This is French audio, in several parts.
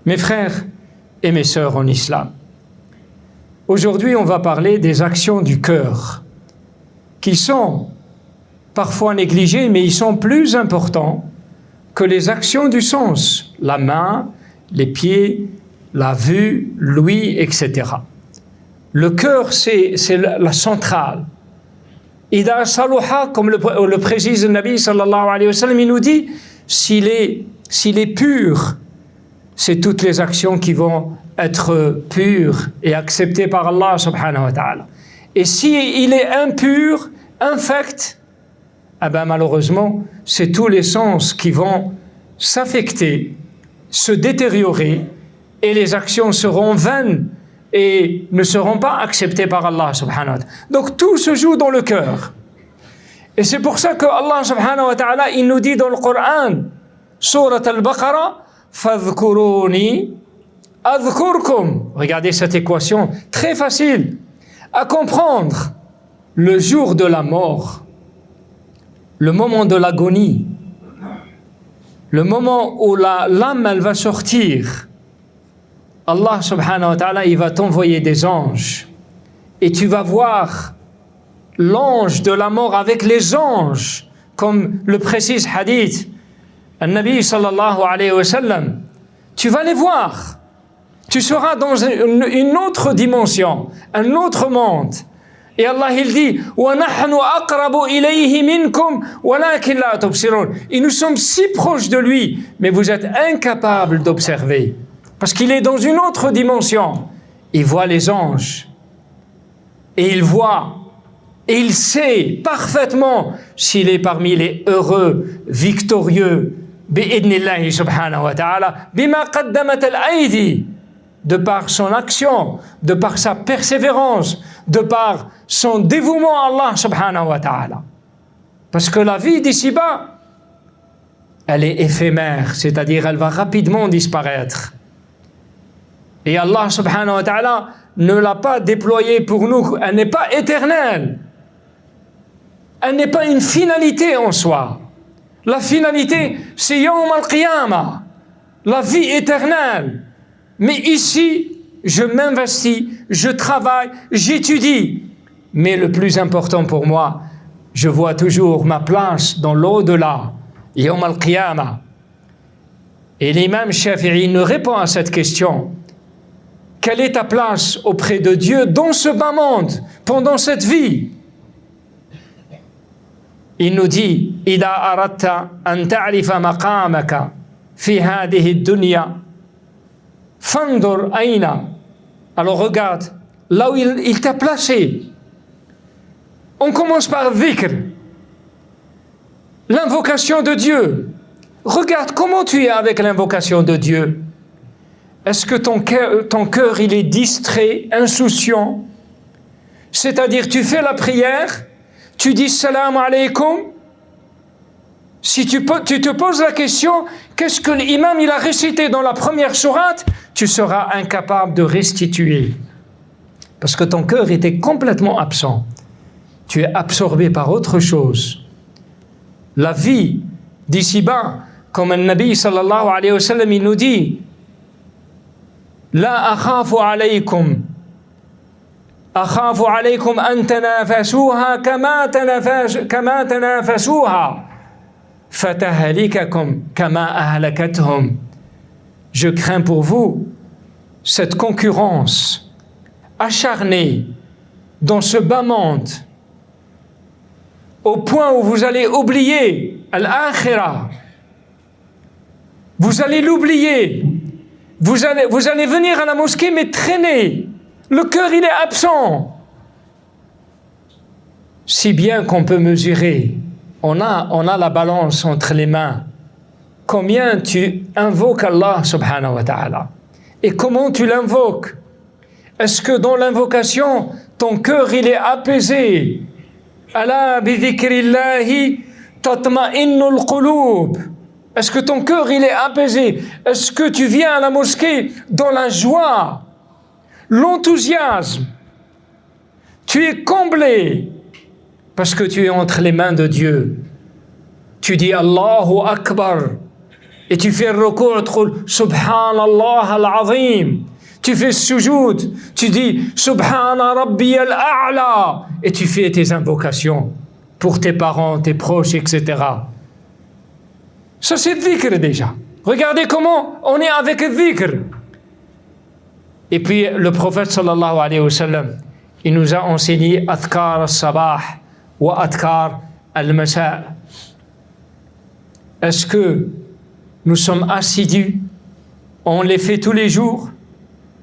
Mes frères et mes sœurs en islam, aujourd'hui on va parler des actions du cœur qui sont parfois négligées, mais ils sont plus importants que les actions du sens, la main, les pieds, la vue, l'ouïe, etc. Le cœur, c'est la centrale. Ida saluha, comme le précise le Nabi sallallahu alayhi wa sallam, il nous dit, s'il est pur, c'est toutes les actions qui vont être pures et acceptées par Allah subhanahu wa ta'ala. Et s'il est impur, infect, eh ben malheureusement, c'est tous les sens qui vont s'affecter, se détériorer, et les actions seront vaines et ne seront pas acceptées par Allah subhanahu wa ta'ala. Donc tout se joue dans le cœur. Et c'est pour ça que Allah subhanahu wa ta'ala, il nous dit dans le Coran, Surat al-Baqarah, Fadhkuruni adhkurkum. Regardez cette équation très facile à comprendre. Le jour de la mort, le moment de l'agonie, le moment où l'âme elle va sortir, Allah subhanahu wa ta'ala, il va t'envoyer des anges et tu vas voir l'ange de la mort avec les anges, comme le précise hadith An-Nabi sallallahu alayhi wa sallam. Tu vas les voir, tu seras dans une autre dimension, un autre monde. Et Allah il dit وَنَحْنُ أَقْرَبُ إِلَيْهِ مِنْكُمْ وَلَكِنْ لَا تُبْصِرُونَ. Et nous sommes si proches de lui, mais vous êtes incapables d'observer. Parce qu'il est dans une autre dimension. Il voit les anges. Et il voit, et il sait parfaitement s'il est parmi les heureux, victorieux, bi'idnillahi subhanahu wa ta'ala, bima qaddamat al-aydi, de par son action, de par sa persévérance, de par son dévouement à Allah subhanahu wa ta'ala. Parce que la vie d'ici-bas, elle est éphémère, c'est-à-dire elle va rapidement disparaître. Et Allah subhanahu wa ta'ala ne l'a pas déployée pour nous, elle n'est pas éternelle. Elle n'est pas une finalité en soi. La finalité, c'est Yawm al-Qiyamah, la vie éternelle. Mais ici, je m'investis, je travaille, j'étudie. Mais le plus important pour moi, je vois toujours ma place dans l'au-delà, Yawm al-Qiyamah. Et l'imam Shafi'i nous répond à cette question. Quelle est ta place auprès de Dieu dans ce bas monde, pendant cette vie? Il nous dit, إِذَا أَرَدْتَ أَن تَعْرِفَ مَقَامَكَ فِي هَذِهِ الدُّنْيَا فَانْظُرْ أَيْنَ. Alors regarde, là où il t'a placé. On commence par dhikr, l'invocation de Dieu. Regarde comment tu es avec l'invocation de Dieu. Est-ce que ton cœur il est distrait, insouciant? C'est-à-dire tu fais la prière, tu dis salam alaykoum. Si tu te poses la question, qu'est-ce que l'imam il a récité dans la première sourate, tu seras incapable de restituer. Parce que ton cœur était complètement absent. Tu es absorbé par autre chose. La vie d'ici-bas, comme le Nabi sallallahu alayhi wa sallam, il nous dit, La akhafu alaykum. أخاف عليكم أن تنافسوها كما تنافسوها فتهلككم كما أهلكتهم. Je crains pour vous cette concurrence acharnée dans ce bas monde au point où vous allez oublier al-akhirah. Vous allez l'oublier. Vous allez venir à la mosquée mais traîner. Le cœur, il est absent. Si bien qu'on peut mesurer, on a la balance entre les mains. Combien tu invoques Allah subhanahu wa ta'ala? Et comment tu l'invoques? Est-ce que dans l'invocation, ton cœur, il est apaisé? Ala bi dhikrillahi tatma'innul qulub. Est-ce que ton cœur, il est apaisé? Est-ce que tu viens à la mosquée dans la joie? L'enthousiasme, tu es comblé parce que tu es entre les mains de Dieu. Tu dis Allahu Akbar, Et tu fais le recours, Subhanallah al-Azim. Tu fais sujoud, tu dis Subhana Rabbi al-A'la. Et tu fais tes invocations pour tes parents, tes proches, etc. Ça, c'est le dhikr déjà. Regardez comment on est avec le dhikr. Et puis, le prophète sallallahu alayhi wa sallam, il nous a enseigné Adhkar al-Sabah wa Adhkar al-Masa. Est-ce que nous sommes assidus? On les fait tous les jours,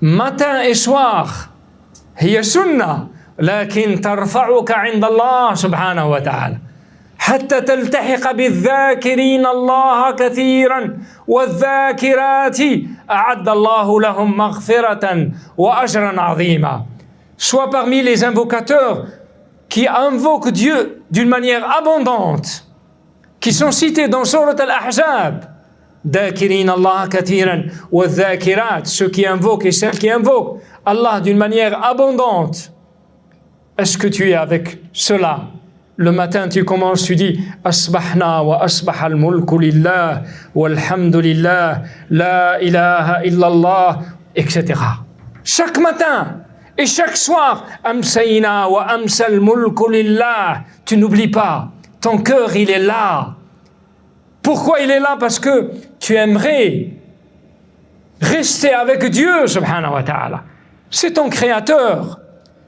matin et soir. هي سنة لكن ترفعك عند الله سبحانه وتعالى حتى تلتحق بالذاكرين الله كثيرا والذاكرات أعد الله لهم مغفرة وأجرا عظيما. Sois parmi les invocateurs qui invoquent Dieu d'une manière abondante, qui sont cités dans Surat Al-Ahzab. Dhakirin Allah kathiran wa dhakirat, ceux qui invoquent et celles qui invoquent Allah d'une manière abondante. Est-ce que tu es avec cela? Le matin, tu commences, tu dis Asbahna wa asbah al-mulku lillah walhamdulillah la ilaha illallah, etc. Chaque matin et chaque soir, Amsayna wa amsal mulku lillah. Tu n'oublies pas, ton cœur, il est là. Pourquoi il est là? Parce que tu aimerais rester avec Dieu, subhanahu wa ta'ala. C'est ton créateur.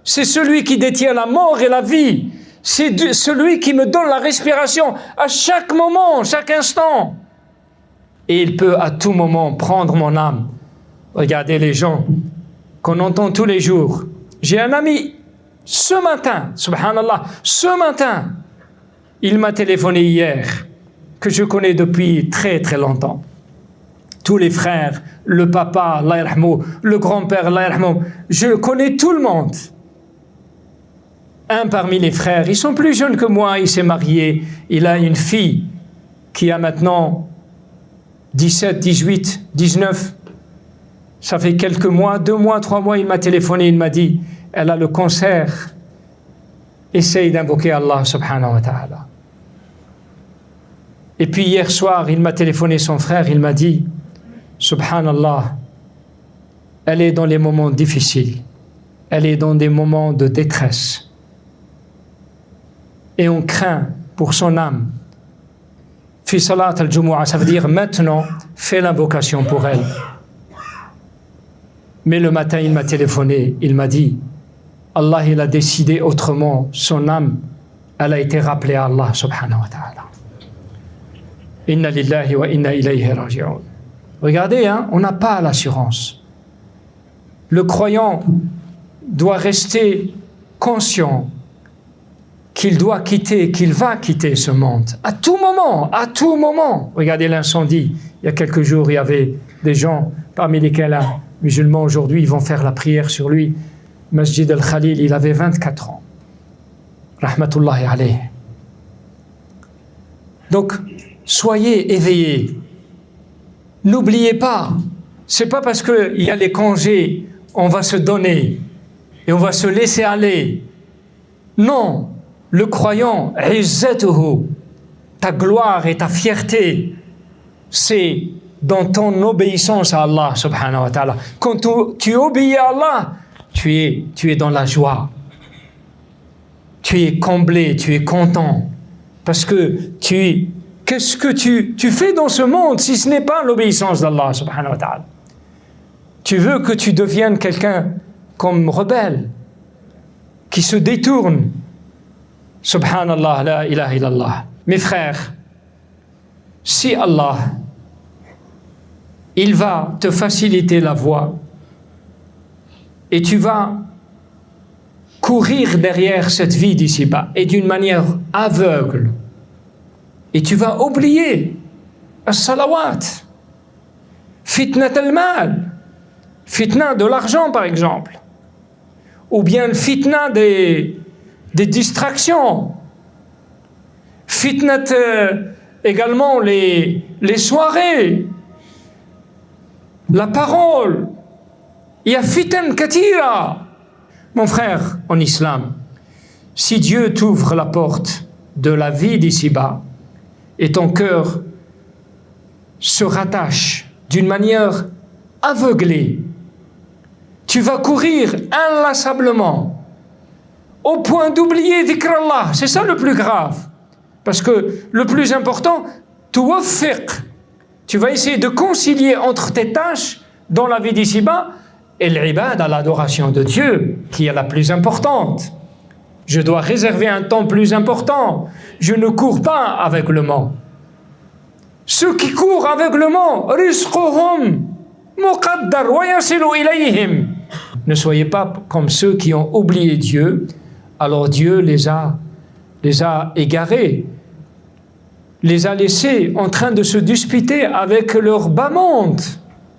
C'est celui qui détient la mort et la vie. C'est celui qui me donne la respiration à chaque moment, chaque instant. Et il peut à tout moment prendre mon âme. Regardez les gens qu'on entend tous les jours. J'ai un ami, ce matin, subhanallah, ce matin, il m'a téléphoné hier, que je connais depuis très très longtemps. Tous les frères, le papa, Allah yarhamou, le grand-père, Allah yarhamou, je connais tout le monde. Un parmi les frères, ils sont plus jeunes que moi, il s'est marié, il a une fille qui a maintenant 17, 18, 19. Ça fait quelques mois, 2 mois, 3 mois, il m'a téléphoné, il m'a dit, elle a le cancer. Essaye d'invoquer Allah subhanahu wa ta'ala. Et puis hier soir, il m'a téléphoné son frère, il m'a dit, subhanallah, elle est dans les moments difficiles, elle est dans des moments de détresse. Et on craint pour son âme. Fi salat al-Jumu'ah, ça veut dire maintenant, fais l'invocation pour elle. Mais le matin, il m'a téléphoné, il m'a dit, Allah, il a décidé autrement, son âme, elle a été rappelée à Allah subhanahu wa ta'ala. Inna lillahi wa inna ilayhi raji'un. Regardez, on n'a pas l'assurance. Le croyant doit rester conscient qu'il doit quitter, qu'il va quitter ce monde. À tout moment, à tout moment. Regardez l'incendie. Il y a quelques jours, il y avait des gens, parmi lesquels un musulman aujourd'hui, ils vont faire la prière sur lui. Masjid al-Khalil, il avait 24 ans. Rahmatullahi alayhi. Donc, soyez éveillés. N'oubliez pas, c'est pas parce qu'il y a les congés, on va se donner et on va se laisser aller. Non, le croyant, izzatuhu, ta gloire et ta fierté, c'est dans ton obéissance à Allah subhanahu wa ta'ala. Quand tu obéis à Allah, tu es dans la joie. Tu es comblé, tu es content. Parce que qu'est-ce que tu fais dans ce monde si ce n'est pas l'obéissance d'Allah subhanahu wa ta'ala? Tu veux que tu deviennes quelqu'un comme rebelle, qui se détourne. Subhanallah, la ilaha illallah. Mes frères, si Allah, il va te faciliter la voie et tu vas courir derrière cette vie d'ici-bas et d'une manière aveugle, et tu vas oublier as-salawat, fitnat al-mal, fitna de l'argent par exemple, ou bien le fitna des distractions, fitnat également les soirées, la parole. Il y a fitan katira. Mon frère en islam, si Dieu t'ouvre la porte de la vie d'ici-bas et ton cœur se rattache d'une manière aveuglée. Tu vas courir inlassablement au point d'oublier dhikr Allah. C'est ça le plus grave. Parce que le plus important, tu vas essayer de concilier entre tes tâches dans la vie d'ici-bas et l'ibad, l'adoration de Dieu, qui est la plus importante. Je dois réserver un temps plus important. Je ne cours pas aveuglement. Ceux qui courent aveuglement, rizquhum muqaddar wa yasilu ilayhim. Ne soyez pas comme ceux qui ont oublié Dieu, alors Dieu les a égarés, les a laissés en train de se disputer avec leur bas monde,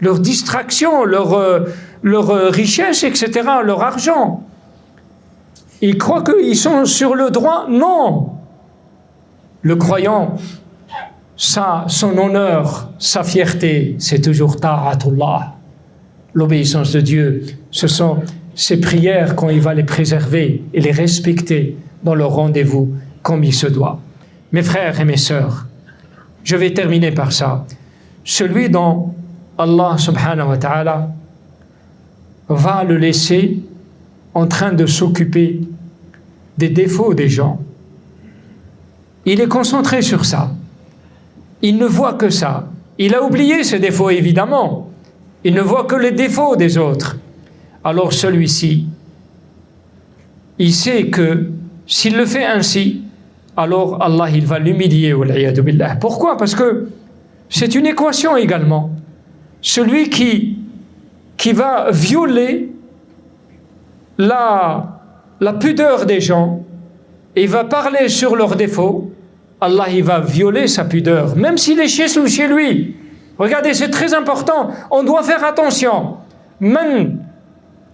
leur distraction, leur richesse, etc., leur argent. Ils croient qu'ils sont sur le droit. Non. Le croyant, son honneur, sa fierté, c'est toujours ta'atullah. L'obéissance de Dieu, ce sont ses prières quand il va les préserver et les respecter dans leur rendez-vous comme il se doit. Mes frères et mes sœurs, je vais terminer par ça. Celui dont Allah subhanahu wa ta'ala va le laisser en train de s'occuper des défauts des gens. Il est concentré sur ça. Il ne voit que ça. Il a oublié ses défauts, évidemment. Il ne voit que les défauts des autres. Alors celui-ci, il sait que s'il le fait ainsi, alors Allah, il va l'humilier. Pourquoi? Parce que c'est une équation également. Celui qui va violer la pudeur des gens et va parler sur leurs défauts, Allah, il va violer sa pudeur, même s'il est chez lui. Regardez, c'est très important. On doit faire attention. Man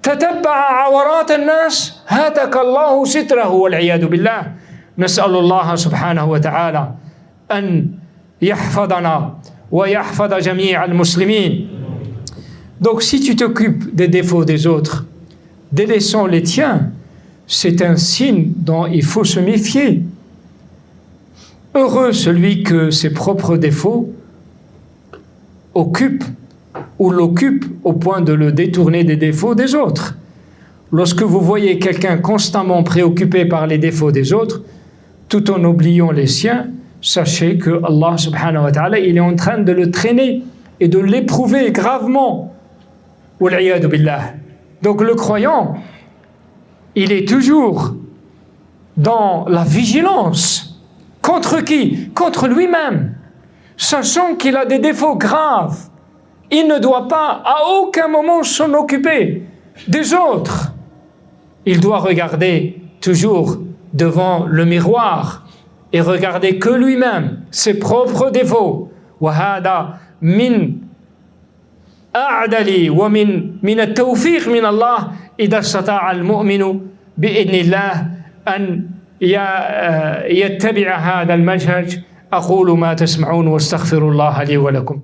tatabba'a awarat an-nas hataka Allahu sitrahu wal 'iyadu billah. Nas'alu Allah subhanahu wa ta'ala an yahfadana wa yahfada jami' al-muslimin. Donc si tu t'occupes des défauts des autres, délaissant les tiens, c'est un signe dont il faut se méfier. Heureux celui que ses propres défauts occupe ou l'occupe au point de le détourner des défauts des autres. Lorsque vous voyez quelqu'un constamment préoccupé par les défauts des autres, tout en oubliant les siens, sachez que Allah subhanahu wa ta'ala, il est en train de le traîner et de l'éprouver gravement. Wal-'iyadu billah. Donc le croyant, il est toujours dans la vigilance. Contre qui? Contre lui-même. Sachant qu'il a des défauts graves, il ne doit pas à aucun moment s'en occuper des autres. Il doit regarder toujours devant le miroir et regarder que lui-même, ses propres défauts. وهذا من أعدل ومن التوفيق من الله إذا استطاع المؤمن بإذن الله أن يتبع هذا المنهج. أقول ما تسمعون واستغفر الله لي ولكم.